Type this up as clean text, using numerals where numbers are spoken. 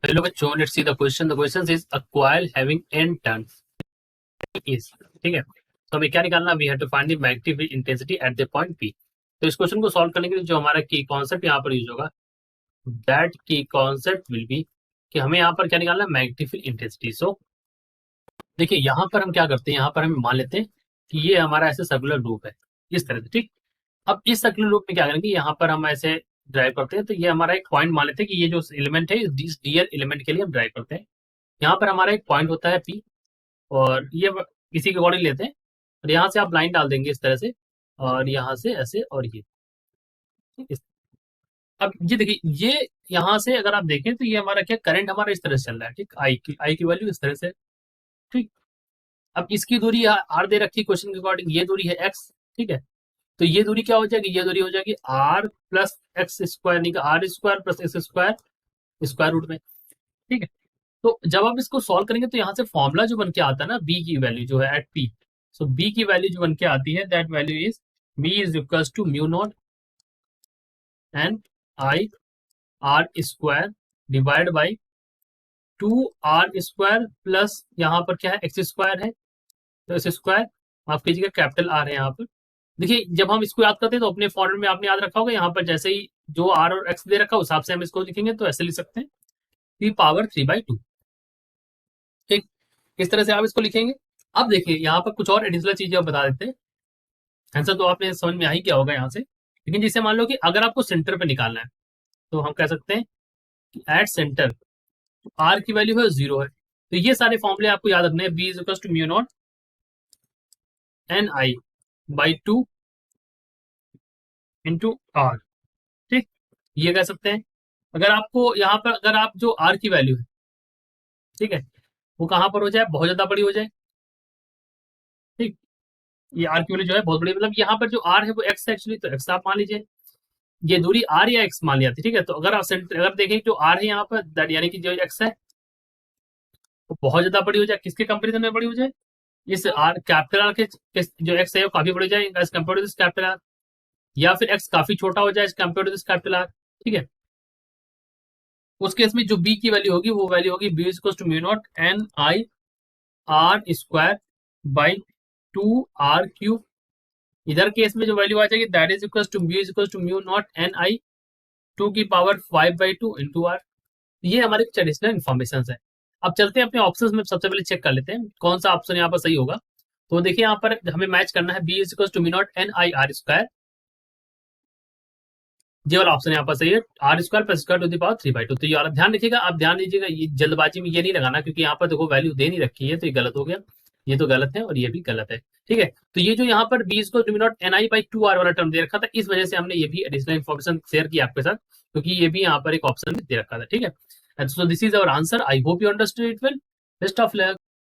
Hello बच्चों, let's see the question. The question is a coil having n turns is, ठीक है। तो हमें क्या निकालना, we have to find the magnetic field intensity at the point P। तो इस क्वेश्चन को सॉल्व करने के लिए जो हमारा की कॉन्सेप्ट यहाँ पर यूज होगा, दैट की कॉन्सेप्ट विल बी कि हमें यहाँ पर क्या निकालना है, मैग्नेटिक फील्ड इंटेंसिटी। सो देखिए यहाँ पर हम क्या करते हैं, यहाँ पर हम मान लेते हैं कि ये हमारा ऐसे सर्कुलर लूप है इस तरह से, ठीक। अब इस सर्कुलर लूप में क्या करेंगे, यहाँ पर हम ऐसे ड्राइव करते हैं, तो ये हमारा एक पॉइंट मान लेते हैं कि ये जो एलिमेंट है इस डीएल एलिमेंट के लिए हम ड्राइव करते हैं। यहाँ पर हमारा एक पॉइंट होता है P, और ये इसी के अकॉर्डिंग लेते हैं, और यहाँ से आप लाइन डाल देंगे इस तरह से, और यहाँ से ऐसे, और ये इस। अब ये देखिए, ये यहाँ से अगर आप देखें तो ये हमारा क्या करंट हमारा इस तरह से चल रहा है, ठीक। आई की वैल्यू इस तरह से, ठीक। अब इसकी दूरी आर दे रखी क्वेश्चन के अकॉर्डिंग, ये दूरी है एक्स, ठीक है। तो ये दूरी क्या हो जाएगी, ये दूरी हो जाएगी आर प्लस एक्स स्क्वायर, नहीं R square plus X square square root में, ठीक है। तो जब आप इसको सॉल्व करेंगे तो यहाँ से फॉर्मूला जो बन के आता है ना, बी की वैल्यू जो है एट पी, सो बी की वैल्यू जो बन के आती है, that value is B is equals to mu naught N I R square divide by 2r square plus यहाँ पर क्या है, एक्स स्क्वायर है, तो एक्स स्क्वायर, माफ कीजिएगा कैपिटल आर है यहाँ पर। देखिए जब हम इसको याद करते हैं तो अपने फॉर्मेट में आपने याद रखा होगा, यहाँ पर जैसे ही जो आर और एक्स दे रखा है उस हिसाब से हम इसको लिखेंगे, तो ऐसे लिख सकते हैं पी पावर 3/2, ठीक। इस तरह से आप इसको लिखेंगे। अब देखिए यहाँ पर कुछ और एडिशनल चीजें आप बता देते हैं। आंसर तो आपने समझ में आ ही क्या होगा यहाँ से, लेकिन जैसे मान लो कि अगर आपको सेंटर पे निकालना है, तो हम कह सकते हैं कि एट सेंटर आर की वैल्यू है 0 है, तो ये सारे फॉर्मूले आपको याद रखने हैं। B is equal to mu naught N I by 2 into R, ठीक। ये कह सकते हैं। अगर आपको यहाँ पर अगर आप जो आर की वैल्यू है, ठीक है, वो कहाँ पर हो जाए, बहुत ज्यादा बड़ी हो जाए, ठीक। ये आर की वैल्यू जो है बहुत बड़ी, मतलब यहाँ पर जो आर है वो एक्स है एक्चुअली, तो एक्स आप मान लीजिए, ये दूरी आर या एक्स मान लिया था, ठीक है। तो अगर आप अगर देखें जो आर है यहाँ पर, दैट यानी कि जो एक्स है वो बहुत ज्यादा बड़ी हो जाए, किसके कंपेरिजन में बड़ी हो जाए, इस आर कैपिटल आर के जो एक्स है वो काफी बड़ी हो जाए as compare to this capital R, या फिर एक्स काफी छोटा हो जाए as compare to this capital R, ठीक है। उस केस में जो बी की वैल्यू होगी वो वैल्यू होगी B is to mu naught N I R square by 2r cube. इधर केस में जो वैल्यू आ जाएगी that is equal to B is equal to mu naught N I 2 की पावर 5/2 इंटू आर। ये हमारे कुछ एडिशनल इन्फॉर्मेशन है। अब चलते हैं अपने ऑप्शंस में, सबसे पहले चेक कर लेते हैं कौन सा ऑप्शन यहाँ पर सही होगा। तो देखिए यहाँ पर हमें मैच करना है B is equal to mu naught N I R square, ये वाला ऑप्शन यहाँ पर सही है, R square plus square to the power 3/2। तो ये वाला ध्यान रखिएगा, आप ध्यान दीजिएगा, ये जल्दबाजी में ये नहीं लगाना, क्योंकि यहाँ पर देखो वैल्यू दे नहीं रखी है, तो ये गलत हो गया, ये तो गलत है और ये भी गलत है, ठीक है। तो ये जो यहाँ पर B is to naught N I by 2r वाला टर्म दे रखा था, इस वजह से हमने ये भी एडिशनल इन्फॉर्मेशन शेयर की आपके साथ, क्योंकि ये भी यहाँ पर एक ऑप्शन दे रखा था, ठीक है। So this is our answer. I hope you understood it well. Best of luck.